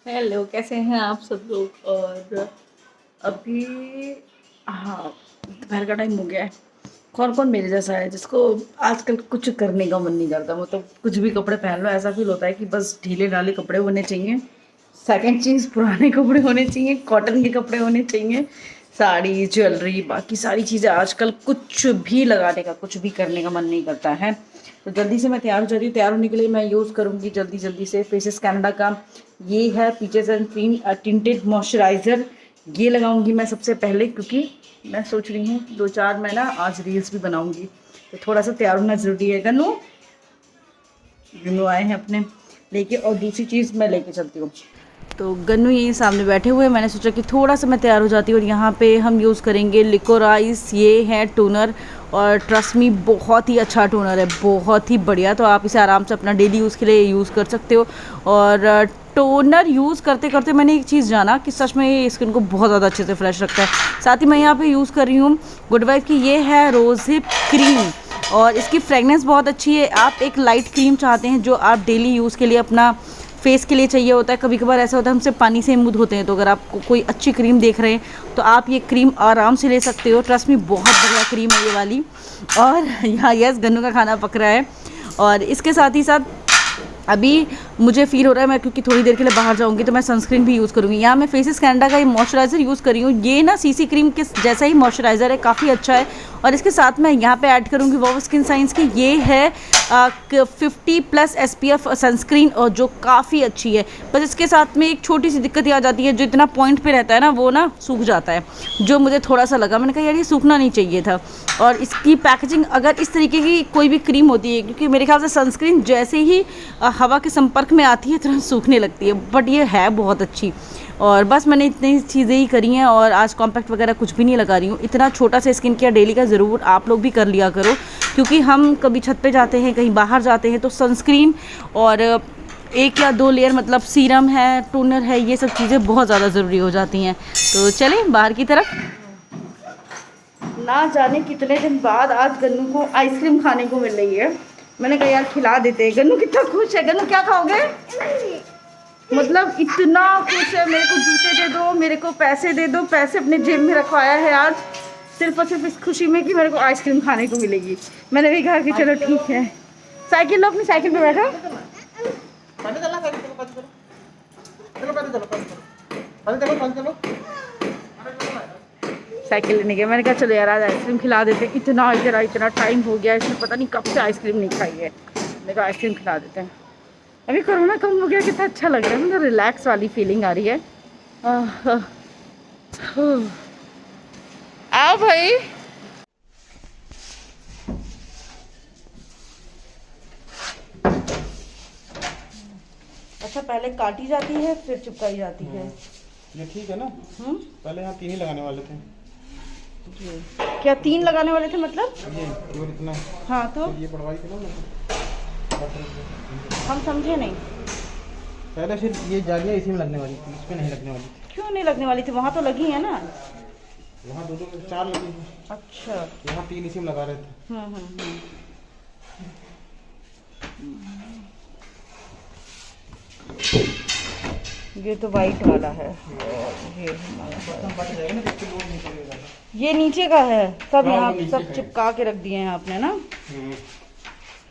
Hello, कैसे हैं आप सब लोग। और अभी हाँ, दोपहर का टाइम हो गया है। कौन कौन मेरे जैसा है जिसको आजकल कुछ करने का मन नहीं करता। मतलब कुछ भी कपड़े पहन लो ऐसा फील होता है कि बस ढीले ढाले कपड़े होने चाहिए। सेकंड चीज़, पुराने कपड़े होने चाहिए, कॉटन के कपड़े होने चाहिए। साड़ी, ज्वेलरी, बाकी सारी चीज़ें आजकल कुछ भी लगाने का, कुछ भी करने का मन नहीं करता है। तो जल्दी से मैं तैयार हो जाती हूँ। तैयार होने के लिए मैं यूज़ करूँगी जल्दी जल्दी से फेसेस कैनेडा का ये है peaches and cream tinted moisturiser. ये लगाऊंगी मैं सबसे पहले, क्योंकि मैं सोच रही हूँ 2-4 मैं ना आज रील्स भी बनाऊंगी, तो थोड़ा सा तैयार होना ज़रूरी है। गन्नू गन्नू आए हैं अपने लेके, और दूसरी चीज़ मैं लेके चलती हूँ। तो गन्नू यहीं सामने बैठे हुए हैं। मैंने सोचा कि थोड़ा सा मैं तैयार हो जाती हूँ। और यहाँ पे हम यूज़ करेंगे लिकोराइस। ये है टोनर, और ट्रस्ट मी बहुत ही अच्छा टोनर है, बहुत ही बढ़िया। तो आप इसे आराम से अपना डेली यूज़ के लिए यूज़ कर सकते हो। और टोनर यूज़ करते करते मैंने एक चीज़ जाना कि सच में ये स्किन को बहुत ज़्यादा अच्छे से फ्रेश रखता है। साथ ही मैं यहाँ पे यूज़ कर रही हूँ गुड वाइफ की, ये है रोज़ हिप क्रीम, और इसकी फ्रेगनेंस बहुत अच्छी है। आप एक लाइट क्रीम चाहते हैं जो आप डेली यूज़ के लिए अपना फेस के लिए चाहिए होता है। कभी कभार ऐसा होता है हमसे पानी से इमूद होते हैं, तो अगर आप कोई अच्छी क्रीम देख रहे हैं तो आप ये क्रीम आराम से ले सकते हो। ट्रस्ट में बहुत बढ़िया क्रीम है ये वाली। और यहाँ यस, गन्नू का खाना पक रहा है। और इसके साथ ही साथ अभी मुझे फील हो रहा है मैं, क्योंकि थोड़ी देर के लिए बाहर जाऊंगी, तो मैं सनस्क्रीन भी यूज़ करूँगी। यहाँ मैं फेसेस कैनेडा का ये मॉइस्चराइज़र यूज़ कर रही हूँ। ये ना सीसी क्रीम के जैसा ही मॉइस्चराइज़र है, काफ़ी अच्छा है। और इसके साथ मैं यहाँ पे ऐड करूँगी वो स्किन साइंस की, ये है 50+ SPF सनस्क्रीन, और जो काफ़ी अच्छी है। बस इसके साथ में एक छोटी सी दिक्कत आ जाती है, जो इतना पॉइंट पे रहता है ना वो ना सूख जाता है, जो मुझे थोड़ा सा लगा। मैंने कहा यार ये सूखना नहीं चाहिए था। और इसकी पैकेजिंग अगर इस तरीके की कोई भी क्रीम होती है, क्योंकि मेरे ख्याल से सनस्क्रीन जैसे ही हवा के संपर्क में आती है तुरंत सूखने लगती है, बट ये है बहुत अच्छी। और बस मैंने इतनी चीज़ें ही करी हैं, और आज कॉम्पैक्ट वगैरह कुछ भी नहीं लगा रही हूँ। इतना छोटा सा स्किन केयर डेली का ज़रूर आप लोग भी कर लिया करो, क्योंकि हम कभी छत पे जाते हैं, कहीं बाहर जाते हैं, तो सनस्क्रीन और 1 या 2 लेयर, मतलब सीरम है, टोनर है, ये सब चीज़ें बहुत ज़्यादा ज़रूरी हो जाती हैं। तो चलें बाहर की तरफ। ना जाने कितने दिन बाद आज गन्नू को आइसक्रीम खाने को मिल रही है। मैंने कहा यार खिला देते हैं। गन्नू कितना खुश है। गन्नू क्या खाओगे? मतलब इतना खुश है, मेरे को जूते दे दो, मेरे को पैसे दे दो। पैसे अपने जेब में रखवाया है आज, सिर्फ और सिर्फ इस खुशी में कि मेरे को आइसक्रीम खाने को मिलेगी। मैंने भी कहा कि चलो ठीक है। साइकिल लो, अपनी साइकिल पे बैठो। साइकिल लेने गया। मैंने कहा चलो यार आज आइसक्रीम खिला देते हैं। इतना टाइम हो गया, इसने पता नहीं कब से आइसक्रीम नहीं खाई है। मैंने कहा आइसक्रीम खिला देते हैं। अभी कोरोना कम हो गया, कितना अच्छा लग रहा है, मतलब रिलैक्स वाली फीलिंग आ रही है। आओ भाई। अच्छा, पहले काटी जाती है फिर चिपकाई जाती है। ये ठीक है ना। पहले यहाँ 3 ही लगाने वाले थे। क्या 3 लगाने वाले थे मतलब? ये इतना। हाँ तो ये पढ़वाई थी ना, हम समझे नहीं। पहले फिर ये जालियाँ इसी में लगने वाली थी, इस पे नहीं लगने वाली थी। क्यों नहीं लगने वाली थी? वहाँ तो लगी है ना। वहाँ 4 लगी थी। अच्छा, यहाँ 3 इसी में लगा रहे थे। ये तो वाइट वाला है, ये नीचे का है। सब यहाँ सब चिपका के रख दिए हैं आपने ना।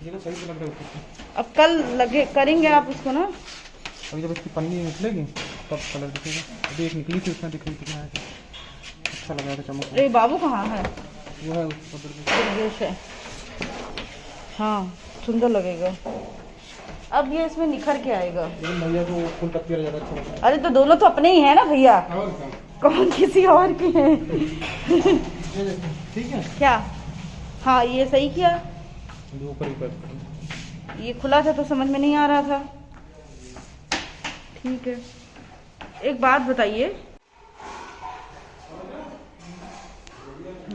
ये तो सही से लग रहा है। अब कल लगे करेंगे आप उसको ना। अभी जब इसकी पन्नी निकलेगी तब कलर दिखेगा। अभी एक निकली थी, उसमें दिख रही थी। अच्छा लग रहा था, चमक। अरे बाबू कहाँ है? वो है दुर्गेश है। हाँ सुंदर लगेगा। अब ये इसमें निखर के आएगा। लेकिन भैया को फुल टप्पी वाला ज़्यादा अच्छा लगता है। अरे तो दोनों तो अपने ही है ना भैया, कौन किसी और की है। ठीक है क्या? हाँ ये सही किया। ऊपर ही ये खुला था तो समझ में नहीं आ रहा था। ठीक है, एक बात बताइए,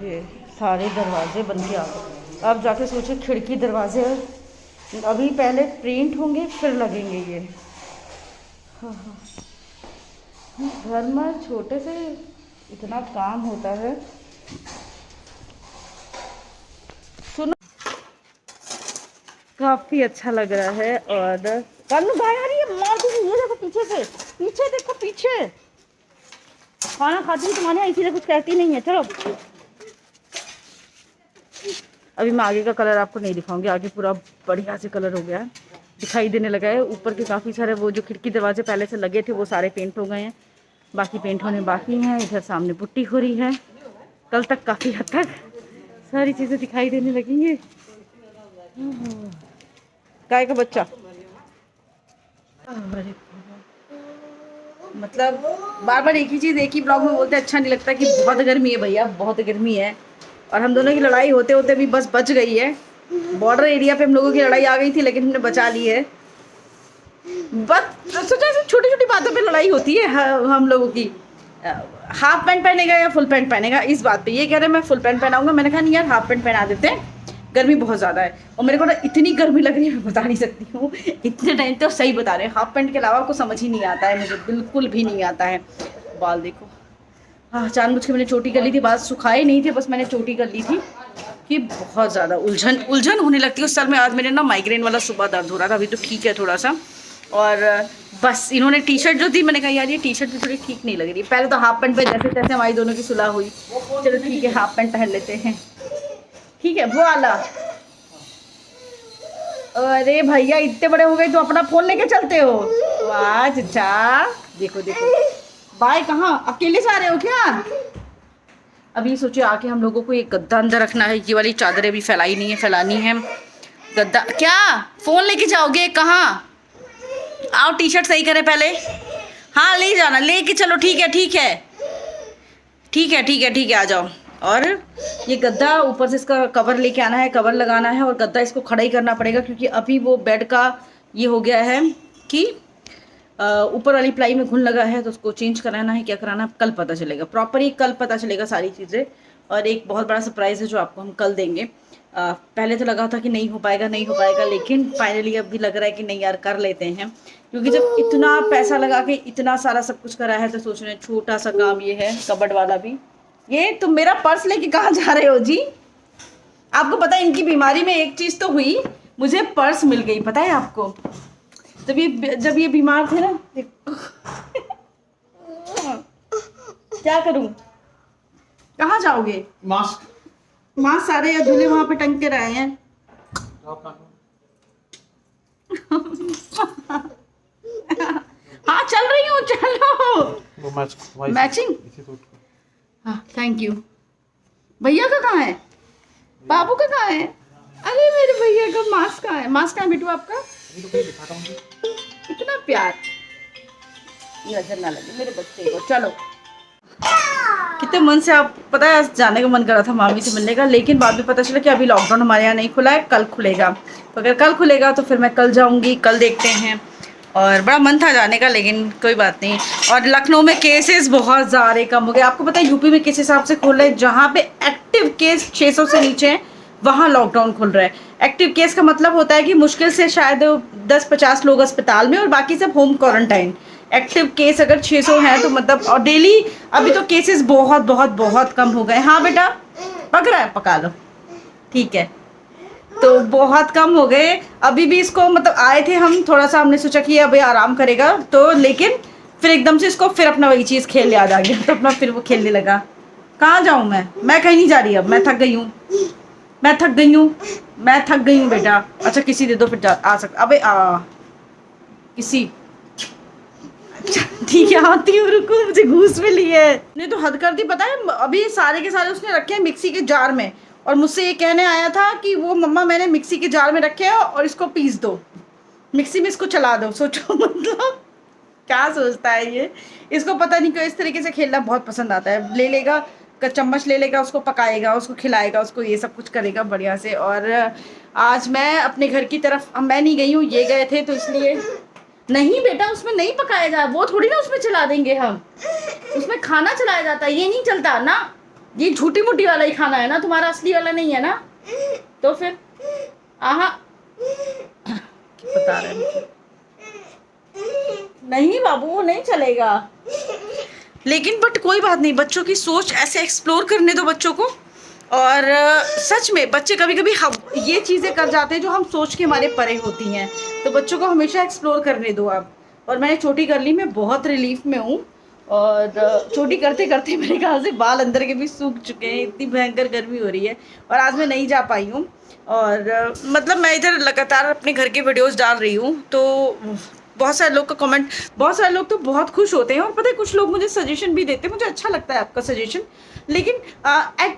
ये सारे दरवाजे बन के आ गए। अब जाके सोचे खिड़की दरवाजे अभी पहले पेंट होंगे फिर लगेंगे ये। हाँ हाँ, घर में छोटे से इतना काम होता है। सुनो, काफी अच्छा लग रहा है। और कानू भाई आ रही है, मार दूंगी, ये देखो पीछे से। पीछे देखो पीछे, खाना खाती हूँ तुम्हारे यहाँ इसीलिए कुछ कहती नहीं है। चलो अभी मैं आगे का कलर आपको नहीं दिखाऊंगी, आगे पूरा बढ़िया से कलर हो गया है, दिखाई देने लगा है। ऊपर के काफ़ी सारे वो जो खिड़की दरवाजे पहले से लगे थे वो सारे पेंट हो गए हैं, बाकी पेंट होने बाकी हैं। इधर सामने पुट्टी हो रही है, कल तक काफ़ी हद तक सारी चीज़ें दिखाई देने लगी हैं। गाय का बच्चा, मतलब बार बार एक ही चीज़ एक ही ब्लॉग में बोलते अच्छा नहीं लगता कि बहुत गर्मी है भैया, बहुत गर्मी है। और हम दोनों की लड़ाई होते होते भी बस बच गई है। बॉर्डर एरिया पे हम लोगों की लड़ाई आ गई थी, लेकिन हमने बचा ली है। बस सोचा ऐसे छोटी छोटी बातों पे लड़ाई होती है हम लोगों की। हाफ पैंट पहनेगा या फुल पैंट पहनेगा, इस बात पे ये कह रहे हैं मैं फुल पैंट पहनाऊंगा। मैंने कहा नहीं यार, हाफ पैंट पहना देते हैं, गर्मी बहुत ज़्यादा है। और मेरे को ना इतनी गर्मी लग रही है, मैं बता नहीं सकती हूँ। इतने टाइम तो सही बता रहे हैं, हाफ पैंट के अलावा को समझ ही नहीं आता है, मुझे बिल्कुल भी नहीं आता है। बाल देखो, हाँ जानबूझ के मैंने चोटी कर ली थी, बाल सुखाए नहीं थे, बस मैंने चोटी कर ली थी कि बहुत ज़्यादा उलझन होने लगती है उस सर में। आज मेरे ना माइग्रेन वाला सुबह दर्द हो रहा था, अभी तो ठीक है थोड़ा सा। और बस इन्होंने टी शर्ट जो थी, मैंने कहा यार ये टी शर्ट भी थोड़ी ठीक नहीं लग रही। पहले तो हाफ पैंट पे जैसे तैसे हमारी दोनों की सुलह हुई, चलो ठीक है हाफ पैंट पहन लेते हैं, ठीक है वो वाला। अरे भैया इतने बड़े हो गए तो अपना फोन लेके चलते हो। वाह चचा, देखो देखो बाय, कहाँ अकेले से आ रहे हो क्या? अभी सोचे आके हम लोगों को एक गद्दा अंदर रखना है, ये वाली चादरें भी फैलाई नहीं है, फैलानी है। गद्दा क्या फोन लेके जाओगे? कहाँ? आओ टी शर्ट सही करें पहले। हाँ ले जाना, लेके चलो, ठीक है ठीक है ठीक है ठीक है ठीक है, आ जाओ। और ये गद्दा ऊपर से इसका कवर लेके आना है, कवर लगाना है, और गद्दा इसको खड़ा ही करना पड़ेगा क्योंकि अभी वो बेड का ये हो गया है कि ऊपर वाली प्लाई में घुन लगा है, तो उसको चेंज कराना है। क्या कराना है कल पता चलेगा, प्रॉपर ही कल पता चलेगा सारी चीज़ें। और एक बहुत बड़ा सरप्राइज़ है जो आपको हम कल देंगे। पहले तो लगा था कि नहीं हो पाएगा नहीं हो पाएगा, लेकिन फाइनली अब भी लग रहा है कि नहीं यार कर लेते हैं, क्योंकि जब इतना पैसा लगा के इतना सारा सब कुछ करा है तो सोच रहे हैं छोटा सा काम ये है, कबर्ड वाला भी। ये तुम मेरा पर्स लेके कहाँ जा रहे हो जी? आपको पता है इनकी बीमारी में एक चीज़ तो हुई, मुझे पर्स मिल गई, पता है आपको? जब ये बीमार थे ना, क्या करूं? कहाँ जाओगे? मास्क सारे अधूरे वहां पे टंग के रहे हैं। हाँ चल रही हूँ, चलो। मैचिंग, हाँ थैंक यू। भैया का कहाँ है? बाबू का कहाँ है? अरे मेरे भैया का मास्क कहाँ है? मास्क कहाँ है बेटू आपका? इतना प्यार, नजर ना लगे मेरे बच्चे को। चलो, कितने मन से, आप पता है जाने का मन कर रहा था मामी से मिलने का, लेकिन बाद में पता चला कि अभी लॉकडाउन हमारे यहाँ नहीं खुला है, कल खुलेगा। तो अगर कल खुलेगा तो फिर मैं कल जाऊँगी, कल देखते हैं। और बड़ा मन था जाने का, लेकिन कोई बात नहीं। और लखनऊ में केसेस बहुत ज़्यादा कम हो गए। आपको पता है यूपी में किस हिसाब से खोल रहे हैं? जहाँ पे एक्टिव केस 600 से नीचे हैं वहाँ लॉकडाउन खुल रहा है। एक्टिव केस का मतलब होता है कि मुश्किल से शायद 10-50 लोग अस्पताल में और बाकी सब होम क्वारंटाइन। एक्टिव केस अगर 600 हैं तो मतलब, और डेली अभी तो केसेस बहुत बहुत बहुत कम हो गए। हाँ बेटा पक रहा है, पका लो, ठीक है। तो बहुत कम हो गए। अभी भी इसको मतलब आए थे हम, थोड़ा सा हमने सोचा कि अभी आराम करेगा तो, लेकिन फिर एकदम से इसको फिर अपना वही चीज़ खेल याद आ गया, तो अपना फिर वो खेलने लगा। कहाँ जाऊँ मैं कहीं नहीं जा रही, अब मैं थक गई हूँ, मैं थक गई हूँ बेटा। अच्छा किसी दे दो फिर आ सकता। अबे किसी, ठीक है आती हूँ, रुको मुझे घूस मिली है। नहीं तो हद कर दी, पता है अभी सारे के सारे उसने रखे हैं मिक्सी के जार में, और मुझसे ये कहने आया था कि वो मम्मा मैंने मिक्सी के जार में रखे हैं और इसको पीस दो, मिक्सी में इसको चला दो। सोचो मतलब क्या सोचता है ये, इसको पता नहीं क्यों इस तरीके से खेलना बहुत पसंद आता है। ले लेगा चम्मच, ले लेगा, उसको पकाएगा, उसको खिलाएगा, उसको ये सब कुछ करेगा बढ़िया से। और आज मैं अपने घर की तरफ, मैं नहीं गई हूँ, ये गए थे तो इसलिए। नहीं बेटा उसमें नहीं पकाया जा, वो थोड़ी ना उसमें चला देंगे हम, उसमें खाना चलाया जाता है, ये नहीं चलता ना, ये झूठी मूठी वाला ही खाना है ना, तुम्हारा असली वाला नहीं है ना। तो फिर बता रहे हैं नहीं बाबू वो नहीं चलेगा, लेकिन बट कोई बात नहीं, बच्चों की सोच ऐसे एक्सप्लोर करने दो बच्चों को। और सच में बच्चे कभी कभी ये चीज़ें कर जाते हैं जो हम सोच के हमारे परे होती हैं, तो बच्चों को हमेशा एक्सप्लोर करने दो आप। और मैंने छोटी कर ली, मैं बहुत रिलीफ में हूँ। और छोटी करते करते मेरे ख्याल से बाल अंदर के भी सूख चुके हैं, इतनी भयंकर गर्मी हो रही है। और आज मैं नहीं जा पाई हूँ। और मतलब मैं इधर लगातार अपने घर की वीडियोस डाल रही हूँ, तो बहुत सारे लोग का कमेंट, बहुत सारे लोग तो बहुत खुश होते हैं। और पता है कुछ लोग मुझे सजेशन भी देते हैं, मुझे अच्छा लगता है आपका सजेशन। लेकिन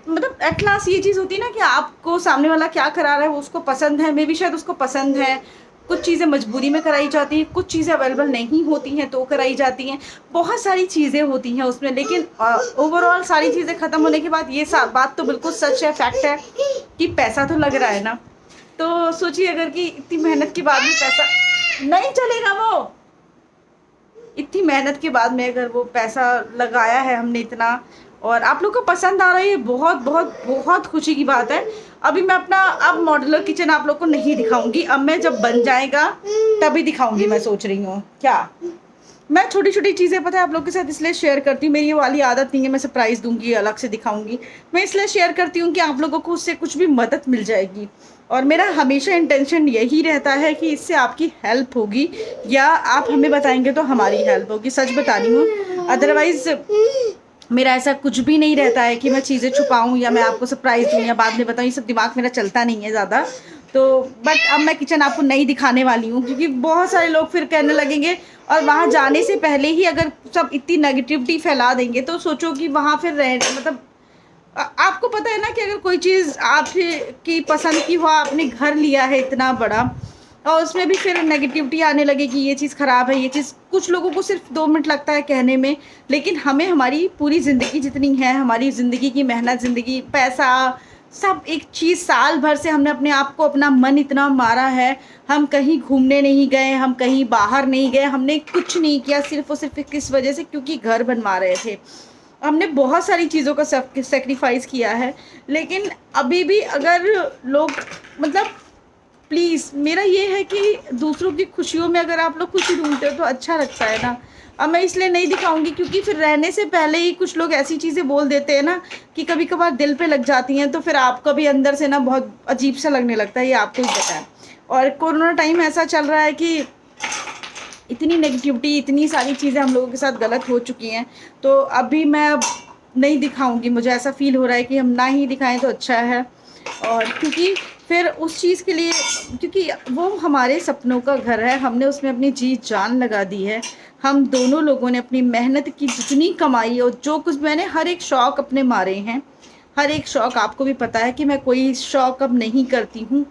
मतलब एट लास्ट ये चीज़ होती है ना कि आपको सामने वाला क्या करा रहा है वो उसको पसंद है, मे भी शायद उसको पसंद है। कुछ चीज़ें मजबूरी में कराई जाती हैं, कुछ चीज़ें अवेलेबल नहीं होती हैं तो कराई जाती हैं, बहुत सारी चीज़ें होती हैं उसमें। लेकिन ओवरऑल सारी चीज़ें ख़त्म होने के बाद ये बात तो बिल्कुल सच है, फैक्ट है कि पैसा तो लग रहा है ना। तो सोचिए अगर कि इतनी मेहनत के बाद भी पैसा नहीं चलेगा, वो इतनी मेहनत के बाद में अगर वो पैसा लगाया है हमने इतना, और आप लोग को पसंद आ रहा है, ये बहुत बहुत बहुत खुशी की बात है। अभी मैं अपना अब मॉड्यूलर किचन आप लोग को नहीं दिखाऊंगी, अब मैं जब बन जाएगा तभी दिखाऊंगी। मैं सोच रही हूँ क्या, मैं छोटी छोटी चीज़ें पता है आप लोग के साथ इसलिए शेयर करती हूँ, मेरी ये वाली आदत नहीं है मैं सरप्राइज़ दूंगी अलग से दिखाऊंगी। मैं इसलिए शेयर करती हूँ कि आप लोगों को उससे कुछ भी मदद मिल जाएगी। और मेरा हमेशा इंटेंशन यही रहता है कि इससे आपकी हेल्प होगी, या आप हमें बताएंगे तो हमारी हेल्प होगी, सच बता रही हूँ। अदरवाइज़ मेरा ऐसा कुछ भी नहीं रहता है कि मैं चीज़ें छुपाऊँ या मैं आपको सरप्राइज़ दूँ या बाद में बताऊँ, ये सब दिमाग मेरा चलता नहीं है ज़्यादा। तो बट अब मैं किचन आपको नहीं दिखाने वाली हूँ, क्योंकि बहुत सारे लोग फिर कहने लगेंगे, और वहाँ जाने से पहले ही अगर सब इतनी नेगेटिविटी फैला देंगे तो सोचो कि वहाँ फिर रह मतलब आपको पता है ना कि अगर कोई चीज़ आपकी पसंद की हो, आपने घर लिया है इतना बड़ा, और उसमें भी फिर नेगेटिविटी आने लगे कि ये चीज़ ख़राब है, ये चीज़, कुछ लोगों को सिर्फ 2 मिनट लगता है कहने में, लेकिन हमें हमारी पूरी ज़िंदगी जितनी है, हमारी ज़िंदगी की मेहनत, ज़िंदगी, पैसा, सब एक चीज़, साल भर से हमने अपने आप को, अपना मन इतना मारा है, हम कहीं घूमने नहीं गए, हम कहीं बाहर नहीं गए, हमने कुछ नहीं किया, सिर्फ और सिर्फ किस वजह से, क्योंकि घर बनवा रहे थे। हमने बहुत सारी चीज़ों का सेक्रीफाइस किया है। लेकिन अभी भी अगर लोग मतलब प्लीज़ मेरा ये है कि दूसरों की खुशियों में अगर आप लोग खुशी ढूंढते हो तो अच्छा लगता है ना। अब मैं इसलिए नहीं दिखाऊंगी क्योंकि फिर रहने से पहले ही कुछ लोग ऐसी चीज़ें बोल देते हैं ना कि कभी कभार दिल पे लग जाती हैं, तो फिर आपको भी अंदर से ना बहुत अजीब सा लगने लगता है, ये आपको ही पता है। और कोरोना टाइम ऐसा चल रहा है कि इतनी नेगेटिविटी, इतनी सारी चीज़ें हम लोगों के साथ गलत हो चुकी हैं, तो अभी मैं नहीं दिखाऊंगी। मुझे ऐसा फील हो रहा है कि हम ना ही दिखाएं तो अच्छा है। और क्योंकि फिर उस चीज़ के लिए, क्योंकि वो हमारे सपनों का घर है, हमने उसमें अपनी जी जान लगा दी है। हम दोनों लोगों ने अपनी मेहनत की जितनी कमाई और जो कुछ, मैंने हर एक शौक़ अपने मारे हैं, हर एक शौक़। आपको भी पता है कि मैं कोई शौक़ अब नहीं करती हूँ,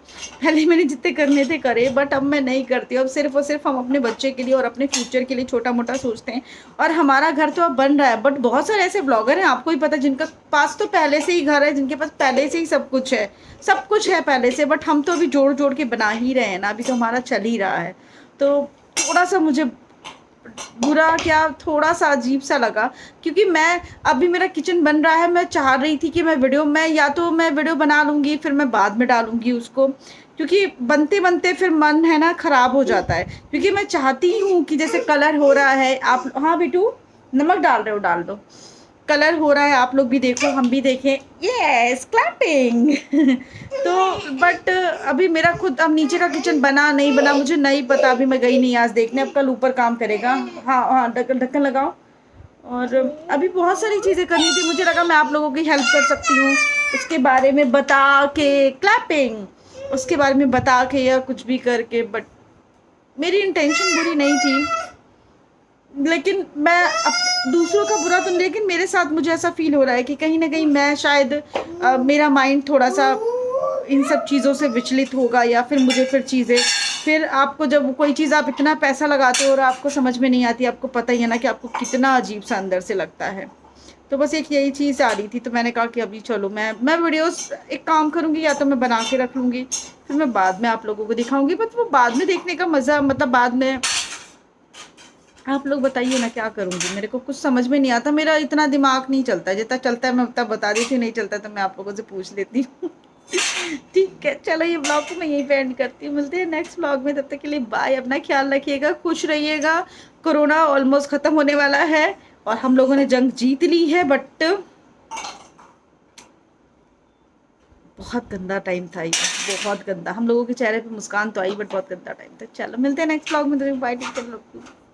पहले मैंने जितने करने थे करे, बट अब मैं नहीं करती हूँ। अब सिर्फ और सिर्फ हम अपने बच्चे के लिए और अपने फ्यूचर के लिए छोटा मोटा सोचते हैं। और हमारा घर तो अब बन रहा है, बट बहुत सारे ऐसे ब्लॉगर हैं, आपको ही पता, जिनका पास तो पहले से ही घर है, जिनके पास पहले से ही सब कुछ है, सब कुछ है पहले से, बट हम तो अभी जोड़ जोड़ के बना ही रहे हैं ना, अभी तो हमारा चल ही रहा है। तो थोड़ा सा मुझे बुरा क्या, थोड़ा सा अजीब सा लगा, क्योंकि मैं अभी मेरा किचन बन रहा है, मैं चाह रही थी कि मैं या तो मैं वीडियो बना लूँगी, फिर मैं बाद में डालूँगी उसको, क्योंकि बनते बनते फिर मन है ना ख़राब हो जाता है। क्योंकि मैं चाहती हूँ कि जैसे कलर हो रहा है, आप, हाँ बेटू नमक डाल रहे हो, डाल दो, कलर हो रहा है, आप लोग भी देखो, हम भी देखें, यस क्लैपिंग। तो बट अभी मेरा खुद, अब नीचे का किचन बना नहीं बना मुझे नहीं पता, अभी मैं गई नहीं आज देखने, अब कल ऊपर काम करेगा। हाँ हाँ, ढक्कन लगाओ। और अभी बहुत सारी चीज़ें करनी थी, मुझे लगा मैं आप लोगों की हेल्प कर सकती हूँ उसके बारे में बता के, क्लैपिंग, उसके बारे में बता के या कुछ भी करके, बट मेरी इंटेंशन बुरी नहीं थी। लेकिन मैं अब दूसरों का बुरा तो, लेकिन मेरे साथ मुझे ऐसा फील हो रहा है कि कहीं ना कहीं मैं शायद मेरा माइंड थोड़ा सा इन सब चीज़ों से विचलित होगा, या फिर मुझे फिर चीज़ें, फिर आपको जब कोई चीज़ आप इतना पैसा लगाते हो और आपको समझ में नहीं आती, आपको पता ही है ना कि आपको कितना अजीब सा अंदर से लगता है। तो बस एक यही चीज़ आ रही थी, तो मैंने कहा कि अभी चलो मैं वीडियोस एक काम करूँगी, या तो मैं बना के रख लूँगी, फिर मैं बाद में आप लोगों को दिखाऊँगी। बट वो बाद में देखने का मज़ा, मतलब बाद में आप लोग बताइए ना क्या करूँगी, मेरे को कुछ समझ में नहीं आता, मेरा इतना दिमाग नहीं चलता, जितना चलता है मैं उतना बता देती हूँ, नहीं चलता तो मैं आप लोगों से पूछ लेती हूँ। ठीक है, चलो ये ब्लॉग को मैं यहीं पे एंड करती हूँ, मिलते हैं नेक्स्ट ब्लॉग में, तब तक के लिए बाय, अपना ख्याल रखिएगा, खुश रहिएगा। कोरोना ऑलमोस्ट ख़त्म होने वाला है और हम लोगों ने जंग जीत ली है, बट बहुत गंदा टाइम था ये, बहुत गंदा। हम लोगों के चेहरे पे मुस्कान तो आई, बट बहुत गंदा टाइम था। चलो मिलते हैं नेक्स्ट ब्लॉग में, तो बाय, टेक केयर।